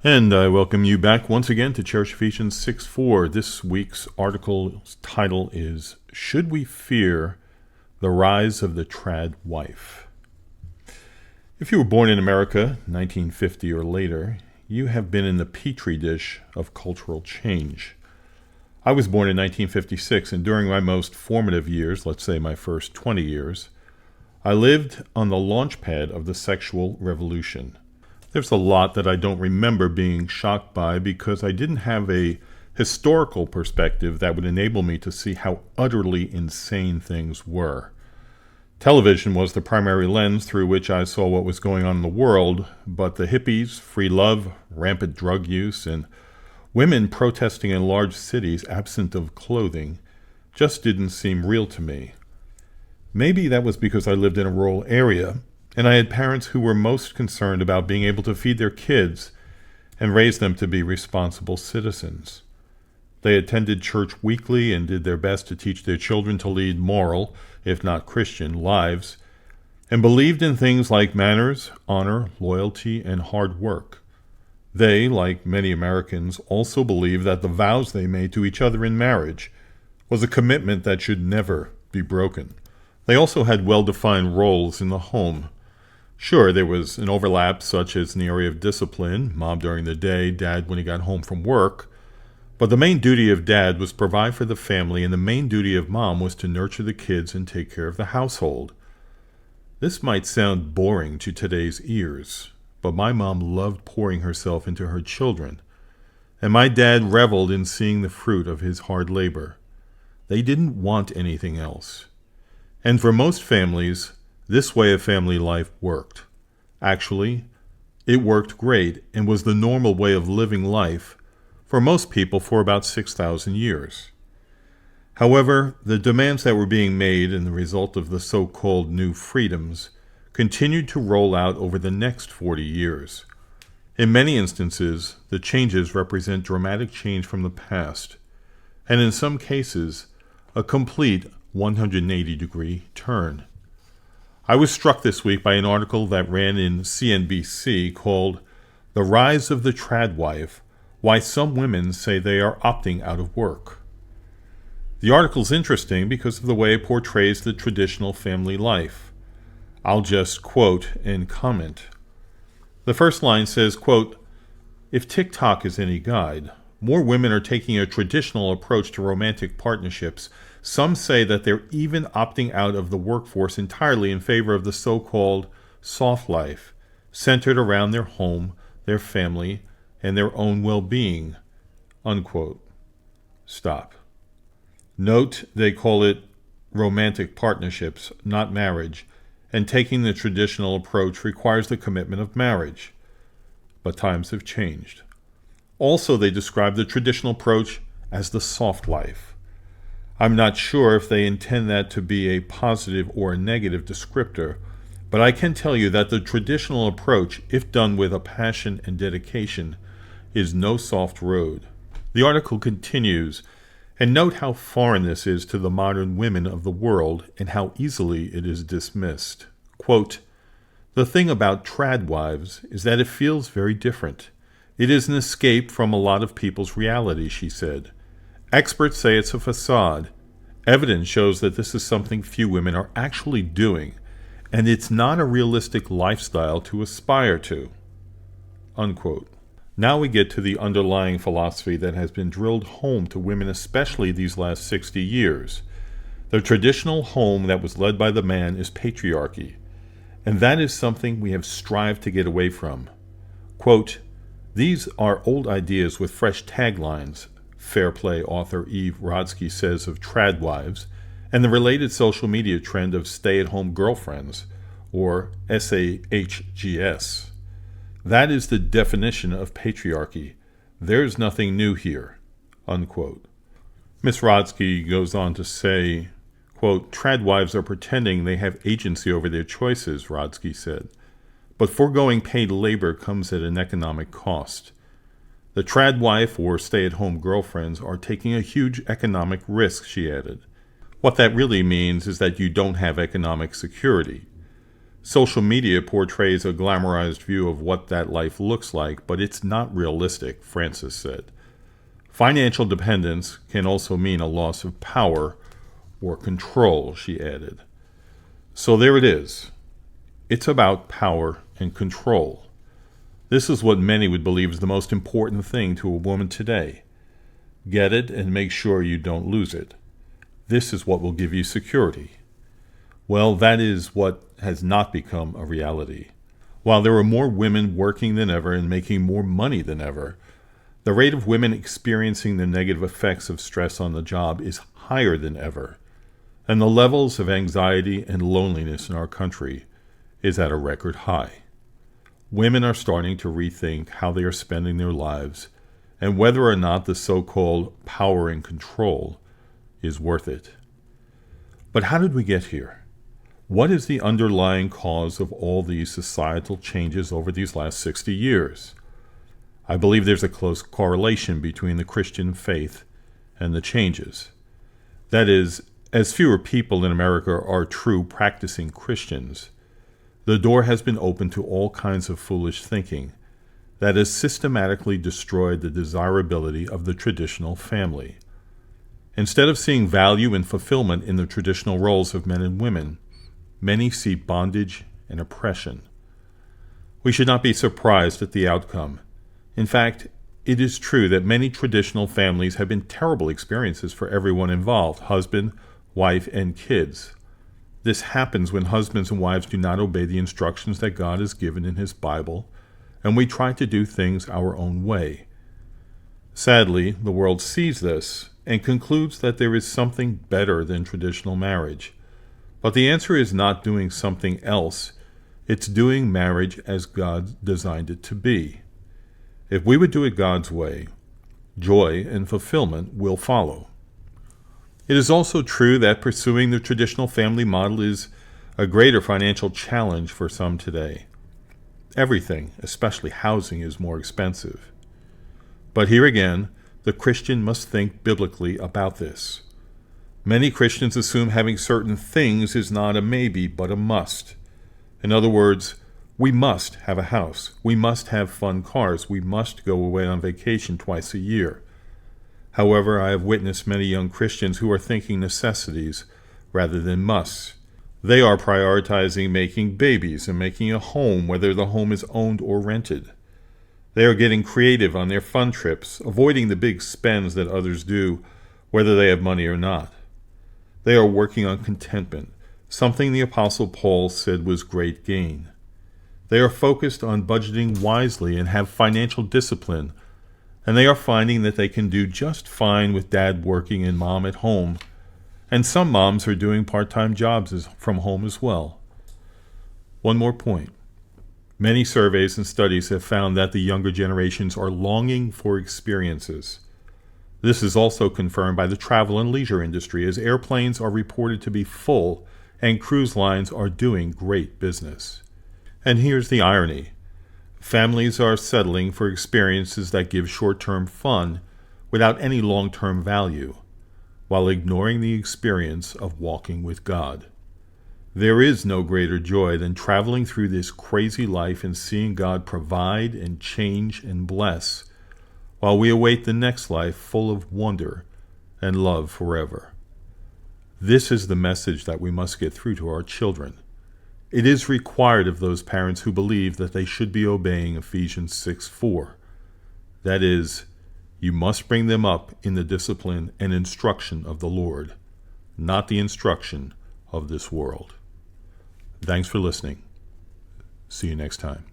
And I welcome you back once again to Cherish Ephesians 6:4. This week's article's title is, Should We Fear the Rise of the Trad Wife? If you were born in America, 1950 or later, you have been in the Petri dish of cultural change. I was born in 1956, and during my most formative years, let's say my first 20 years, I lived on the launchpad of the sexual revolution. There's a lot that I don't remember being shocked by because I didn't have a historical perspective that would enable me to see how utterly insane things were. Television was the primary lens through which I saw what was going on in the world, but the hippies, free love, rampant drug use, and women protesting in large cities absent of clothing just didn't seem real to me. Maybe that was because I lived in a rural area, and I had parents who were most concerned about being able to feed their kids and raise them to be responsible citizens. They attended church weekly and did their best to teach their children to lead moral, if not Christian, lives, and believed in things like manners, honor, loyalty, and hard work. They, like many Americans, also believed that the vows they made to each other in marriage was a commitment that should never be broken. They also had well-defined roles in the home. Sure, there was an overlap, such as in the area of discipline, mom during the day, dad when he got home from work. But the main duty of dad was to provide for the family, and the main duty of mom was to nurture the kids and take care of the household. This might sound boring to today's ears, but my mom loved pouring herself into her children, and my dad reveled in seeing the fruit of his hard labor. They didn't want anything else. And for most families, this way of family life worked. Actually, it worked great and was the normal way of living life for most people for about 6,000 years. However, the demands that were being made in the result of the so-called new freedoms continued to roll out over the next 40 years. In many instances, the changes represent dramatic change from the past, and in some cases, a complete 180-degree turn. I was struck this week by an article that ran in CNBC called The Rise of the Trad Wife, Why Some Women Say They Are Opting Out of Work. The article's interesting because of the way it portrays the traditional family life. I'll just quote and comment. The first line says, quote, "If TikTok is any guide, more women are taking a traditional approach to romantic partnerships. Some say that they're even opting out of the workforce entirely in favor of the so-called soft life, centered around their home, their family, and their own well-being." Unquote. Stop. Note they call it romantic partnerships, not marriage, and taking the traditional approach requires the commitment of marriage. But times have changed. Also, they describe the traditional approach as the soft life. I'm not sure if they intend that to be a positive or a negative descriptor, but I can tell you that the traditional approach, if done with a passion and dedication, is no soft road. The article continues, and note how foreign this is to the modern women of the world and how easily it is dismissed. Quote, "The thing about trad wives is that it feels very different. It is an escape from a lot of people's reality," she said. "Experts say it's a facade. Evidence shows that this is something few women are actually doing, and it's not a realistic lifestyle to aspire to." Unquote. Now we get to the underlying philosophy that has been drilled home to women, especially these last 60 years. The traditional home that was led by the man is patriarchy, and that is something we have strived to get away from. Quote, "These are old ideas with fresh taglines," Fair Play author Eve Rodsky says of trad wives, and the related social media trend of stay-at-home girlfriends, or SAHGS. That is the definition of patriarchy. There's nothing new here. Unquote. Ms. Rodsky goes on to say, quote, "Trad wives are pretending they have agency over their choices," Rodsky said. "But foregoing paid labor comes at an economic cost. The trad wife or stay-at-home girlfriends are taking a huge economic risk," she added. What that really means is that you don't have economic security. Social media portrays a glamorized view of what that life looks like, but it's not realistic, Francis said. Financial dependence can also mean a loss of power or control, she added. So there it is. It's about power and control. This is what many would believe is the most important thing to a woman today. Get it and make sure you don't lose it. This is what will give you security. Well, that is what has not become a reality. While there are more women working than ever and making more money than ever, the rate of women experiencing the negative effects of stress on the job is higher than ever, and the levels of anxiety and loneliness in our country is at a record high. Women are starting to rethink how they are spending their lives and whether or not the so-called power and control is worth it. But how did we get here? What is the underlying cause of all these societal changes over these last 60 years? I believe there's a close correlation between the Christian faith and the changes. That is, as fewer people in America are true practicing Christians, the door has been opened to all kinds of foolish thinking that has systematically destroyed the desirability of the traditional family. Instead of seeing value and fulfillment in the traditional roles of men and women, many see bondage and oppression. We should not be surprised at the outcome. In fact, it is true that many traditional families have been terrible experiences for everyone involved, husband, wife, and kids. This happens when husbands and wives do not obey the instructions that God has given in His Bible, and we try to do things our own way. Sadly, the world sees this and concludes that there is something better than traditional marriage. But the answer is not doing something else. It's doing marriage as God designed it to be. If we would do it God's way, joy and fulfillment will follow. It is also true that pursuing the traditional family model is a greater financial challenge for some today. Everything, especially housing, is more expensive. But here again, the Christian must think biblically about this. Many Christians assume having certain things is not a maybe, but a must. In other words, we must have a house. We must have fun cars. We must go away on vacation twice a year. However, I have witnessed many young Christians who are thinking necessities rather than musts. They are prioritizing making babies and making a home, whether the home is owned or rented. They are getting creative on their fun trips, avoiding the big spends that others do, whether they have money or not. They are working on contentment, something the Apostle Paul said was great gain. They are focused on budgeting wisely and have financial discipline, and they are finding that they can do just fine with dad working and mom at home, and some moms are doing part-time jobs from home as well. One more point. Many surveys and studies have found that the younger generations are longing for experiences. This is also confirmed by the travel and leisure industry, as airplanes are reported to be full and cruise lines are doing great business. And here's the irony. Families are settling for experiences that give short-term fun without any long-term value, while ignoring the experience of walking with God. There is no greater joy than traveling through this crazy life and seeing God provide and change and bless, while we await the next life full of wonder and love forever. This is the message that we must get through to our children. It is required of those parents who believe that they should be obeying Ephesians 6:4. That is, you must bring them up in the discipline and instruction of the Lord, not the instruction of this world. Thanks for listening. See you next time.